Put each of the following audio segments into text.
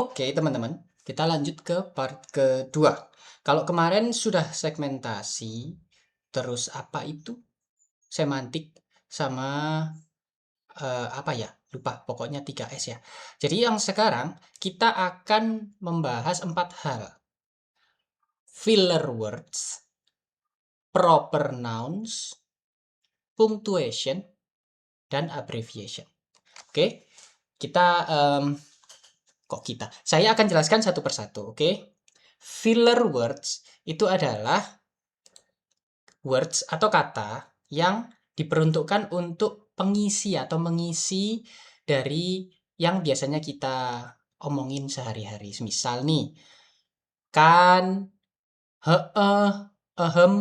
Oke, teman-teman, kita lanjut ke part kedua. Kalau kemarin sudah segmentasi, terus apa itu? Semantik sama apa ya? Lupa, pokoknya 3S ya. Jadi yang sekarang kita akan membahas 4 hal. Filler words, proper nouns, punctuation, dan abbreviation. Oke, kita saya akan jelaskan satu persatu, oke? Filler words itu adalah words atau kata yang diperuntukkan untuk pengisi atau mengisi dari yang biasanya kita omongin sehari-hari. Misal nih, kan, heeh, ehem,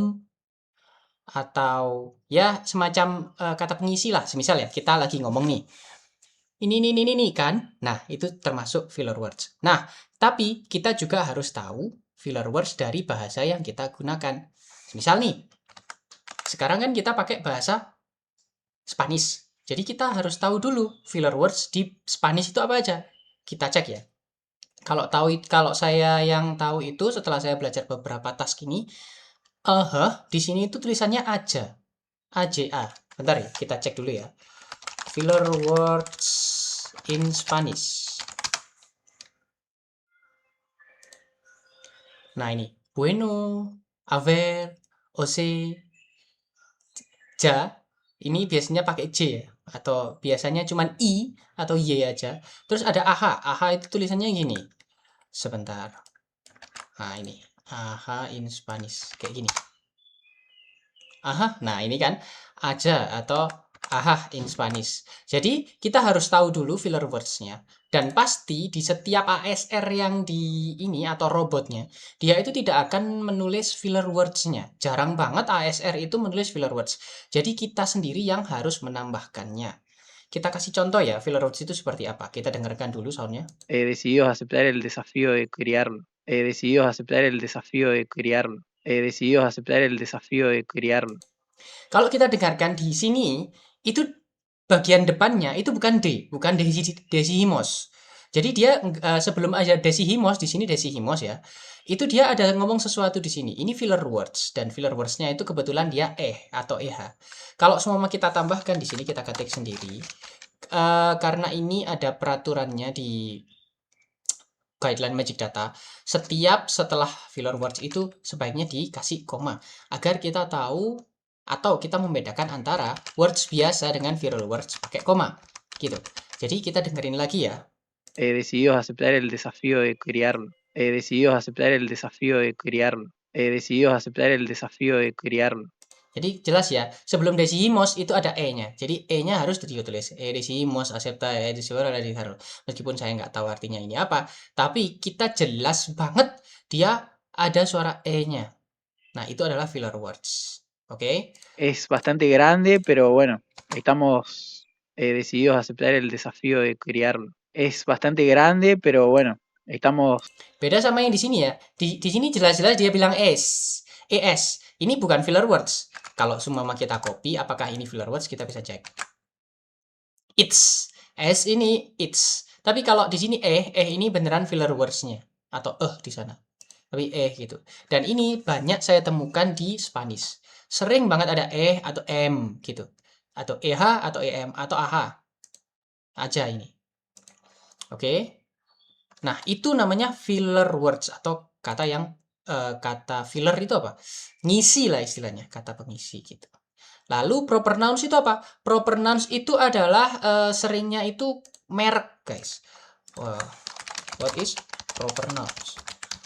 atau ya semacam kata pengisi lah. Semisal ya, kita lagi ngomong nih, ini kan. Nah, itu termasuk filler words. Nah, tapi kita juga harus tahu filler words dari bahasa yang kita gunakan. Misal nih, sekarang kan kita pakai bahasa Spanish. Jadi kita harus tahu dulu filler words di Spanish itu apa aja. Kita cek ya. Kalau saya yang tahu itu setelah saya belajar beberapa task ini, di sini itu tulisannya aja. AJA. Bentar ya, kita cek dulu ya. Filler words in Spanish. Nah ini, bueno, a ver, ose, ja, ini biasanya pakai J ya, atau biasanya cuman I atau Y aja. Terus ada aha, aha itu tulisannya gini. Sebentar. Nah ini, aha in Spanish, kayak gini. Aha, nah ini kan aja atau aha in Spanish. Jadi kita harus tahu dulu filler words-nya. Dan pasti di setiap ASR yang di ini atau robotnya, dia itu tidak akan menulis filler words-nya. Jarang banget ASR itu menulis filler words. Jadi kita sendiri yang harus menambahkannya. Kita kasih contoh ya, filler words itu seperti apa. Kita dengarkan dulu soundnya. Decididos aceptar el desafío de criarnos. Decididos aceptar el desafío de criarnos. Decididos aceptar el desafío de criarnos. Kalau kita dengarkan di sini, itu bagian depannya itu bukan D, bukan desihimos. Jadi dia sebelum aja desihimos, di sini desihimos ya. Itu dia ada ngomong sesuatu di sini. Ini filler words dan filler words-nya itu kebetulan dia atau Kalau semua kita tambahkan di sini kita ketik sendiri. Karena ini ada peraturannya di guideline Magic Data, setelah filler words itu sebaiknya dikasih koma agar kita tahu atau kita membedakan antara words biasa dengan filler words pakai koma gitu. Jadi kita dengerin lagi ya. Decididos aceptar el desafío de criarnos. Decididos aceptar el desafío de criarnos. Decididos aceptar el desafío de criarnos. Jadi jelas ya, sebelum desihimos itu ada E-nya. Jadi E-nya harus ditulis. Desihimos acepta meskipun saya nggak tahu artinya ini apa, tapi kita jelas banget dia ada suara E-nya. Nah, itu adalah filler words. Oke? Es bastante grande, pero bueno, estamos decididos a aceptar el desafío de criarnos. Es bastante grande, pero bueno, estamos... Beda sama yang di sini ya. Di sini jelas-jelas dia bilang ES. Ini bukan filler words. Kalau semua kita copy, apakah ini filler words? Kita bisa cek. It's. S ini it's. Tapi kalau di sini ini beneran filler words-nya. Atau di sana. Tapi gitu. Dan ini banyak saya temukan di Spanish. Sering banget ada atau M gitu. Atau EH atau EM atau AH. Aja ini. Oke. Nah, itu namanya filler words atau kata yang kata filler itu apa? Ngisi lah istilahnya, kata pengisi gitu. Lalu proper nouns itu apa? Proper nouns itu adalah seringnya itu merek, guys. What is proper nouns?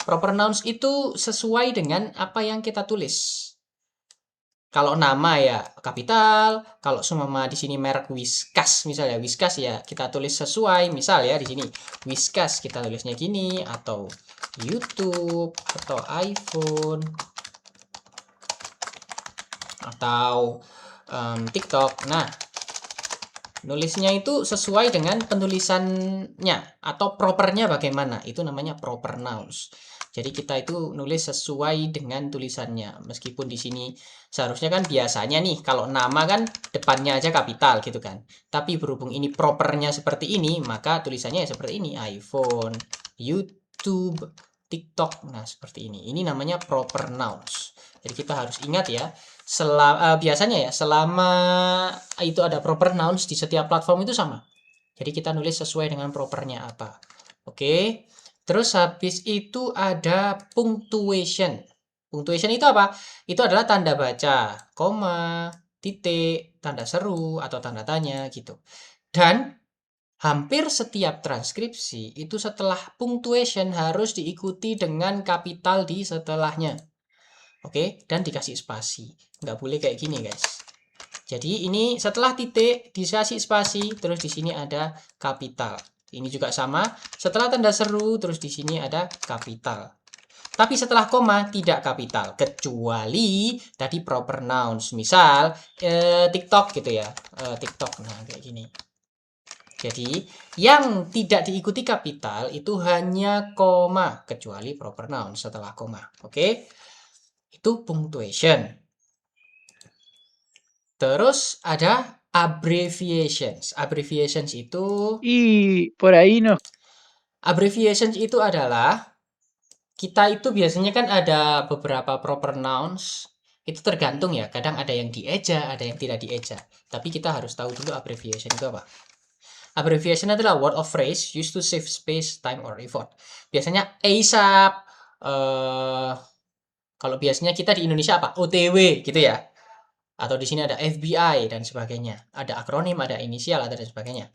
Proper nouns itu sesuai dengan apa yang kita tulis. Kalau nama ya kapital, kalau seumpama di sini merek Whiskas misalnya, Whiskas ya kita tulis sesuai, misal ya di sini Whiskas kita tulisnya gini, atau YouTube atau iPhone atau TikTok. Nah, nulisnya itu sesuai dengan penulisannya atau propernya bagaimana, itu namanya proper nouns. Jadi kita itu nulis sesuai dengan tulisannya. Meskipun di sini seharusnya kan biasanya nih kalau nama kan depannya aja kapital gitu kan. Tapi berhubung ini propernya seperti ini, maka tulisannya ya seperti ini, iPhone, YouTube, TikTok. Nah, seperti ini. Ini namanya proper nouns. Jadi kita harus ingat ya, biasanya ya selama itu ada proper nouns di setiap platform itu sama. Jadi kita nulis sesuai dengan propernya apa. Oke. Terus habis itu ada punctuation. Punctuation itu apa? Itu adalah tanda baca, koma, titik, tanda seru atau tanda tanya gitu. Dan hampir setiap transkripsi itu setelah punctuation harus diikuti dengan kapital di setelahnya. Oke, dan dikasih spasi. Nggak boleh kayak gini, guys. Jadi ini setelah titik dikasih spasi, terus di sini ada kapital. Ini juga sama, setelah tanda seru, terus di sini ada kapital. Tapi setelah koma tidak kapital, kecuali tadi proper nouns. Misal TikTok gitu ya, TikTok. Nah kayak gini. Jadi yang tidak diikuti kapital itu hanya koma, kecuali proper noun setelah koma. Oke, itu punctuation. Terus ada abbreviations. Abbreviations itu Y por ahí nos abbreviations itu adalah kita itu biasanya kan ada beberapa proper nouns. Itu tergantung ya, kadang ada yang dieja, ada yang tidak dieja. Tapi kita harus tahu dulu abbreviation itu apa. Abbreviation adalah word of phrase used to save space, time, or effort. Biasanya ASAP, kalau biasanya kita di Indonesia apa? OTW gitu ya. Atau di sini ada FBI dan sebagainya. Ada akronim, ada inisial, ada dan sebagainya.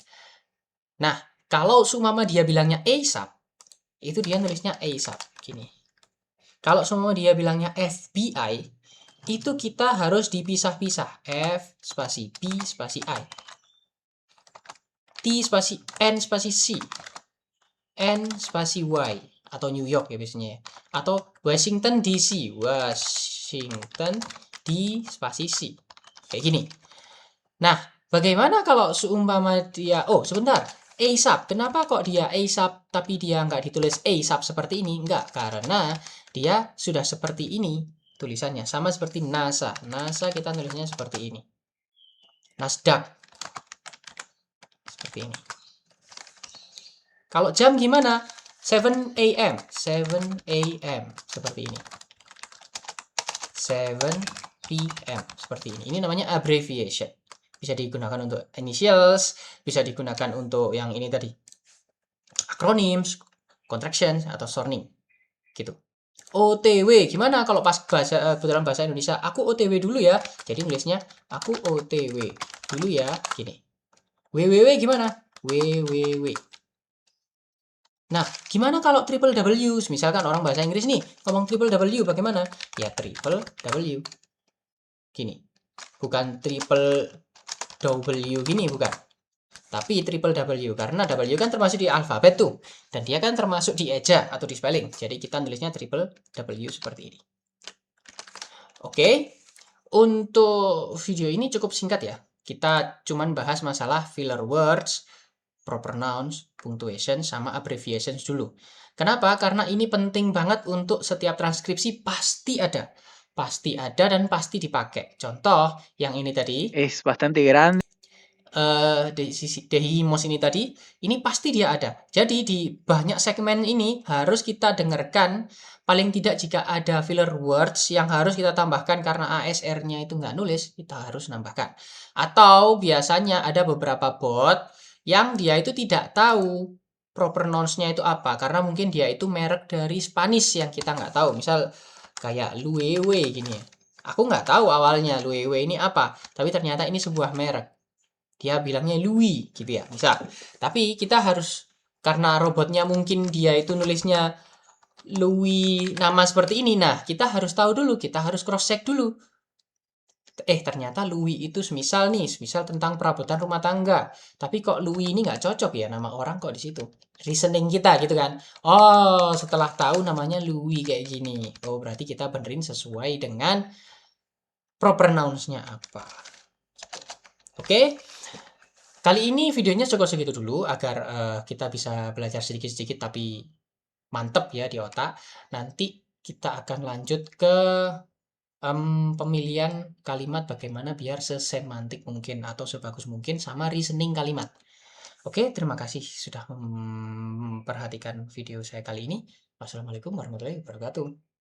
Nah, kalau sumama dia bilangnya ASAP, itu dia nulisnya ASAP gini. Kalau sumama dia bilangnya FBI, itu kita harus dipisah-pisah. F spasi B spasi I. T spasi N spasi C. N spasi Y atau New York ya biasanya. Atau Washington DC. Washington D spasi C. Kayak gini. Nah, bagaimana kalau seumpama dia, oh sebentar, ASAP, kenapa kok dia ASAP tapi dia nggak ditulis ASAP seperti ini? Nggak, karena dia sudah seperti ini tulisannya, sama seperti NASA. NASA kita nulisnya seperti ini. Nasdaq. Seperti ini. Kalau jam gimana? 7 AM. 7 AM. Seperti ini. 7 PM. Seperti ini. Ini namanya abbreviation. Bisa digunakan untuk initials, bisa digunakan untuk yang ini tadi. Acronyms, contractions, atau shortening. Gitu. OTW, gimana kalau pas dalam bahasa Indonesia? Aku OTW dulu ya. Jadi nulisnya aku OTW dulu ya. Gini. WWW gimana? WWW. Nah, gimana kalau triple W? Misalkan orang bahasa Inggris nih, ngomong triple W bagaimana? Ya triple W. Gini. Bukan triple W gini, bukan. Tapi triple W, karena W kan termasuk di alfabet tuh. Dan dia kan termasuk di eja atau di spelling. Jadi kita nulisnya triple W seperti ini. Oke. Untuk video ini cukup singkat ya. Kita cuman bahas masalah filler words, proper nouns, punctuation, sama abbreviations dulu. Kenapa? Karena ini penting banget untuk setiap transkripsi pasti ada. Pasti ada dan pasti dipakai. Contoh, yang ini tadi, es bastante grande. Dehimos ini tadi, ini pasti dia ada. Jadi di banyak segmen ini harus kita dengarkan, paling tidak jika ada filler words yang harus kita tambahkan karena ASR-nya itu nggak nulis, kita harus nambahkan. Atau biasanya ada beberapa bot yang dia itu tidak tahu proper nouns-nya itu apa, karena mungkin dia itu merek dari Spanish yang kita nggak tahu. Misal kayak Luewe gini ya. Aku nggak tahu awalnya Luewe ini apa, tapi ternyata ini sebuah merek. Dia bilangnya Louis gitu ya, misal. Tapi kita harus, karena robotnya mungkin dia itu nulisnya Louis nama seperti ini. Nah, kita harus tahu dulu, kita harus cross check dulu. Ternyata Louis itu semisal nih, semisal tentang perabotan rumah tangga. Tapi kok Louis ini nggak cocok ya nama orang kok di situ. Reasoning kita gitu kan. Oh, setelah tahu namanya Louis kayak gini. Oh, berarti kita benerin sesuai dengan proper nouns-nya apa. Oke. Kali ini videonya cukup segitu dulu agar kita bisa belajar sedikit-sedikit tapi mantep ya di otak. Nanti kita akan lanjut ke pemilihan kalimat bagaimana biar sesemantik mungkin atau sebagus mungkin sama reasoning kalimat. Oke, terima kasih sudah memperhatikan video saya kali ini. Wassalamualaikum warahmatullahi wabarakatuh.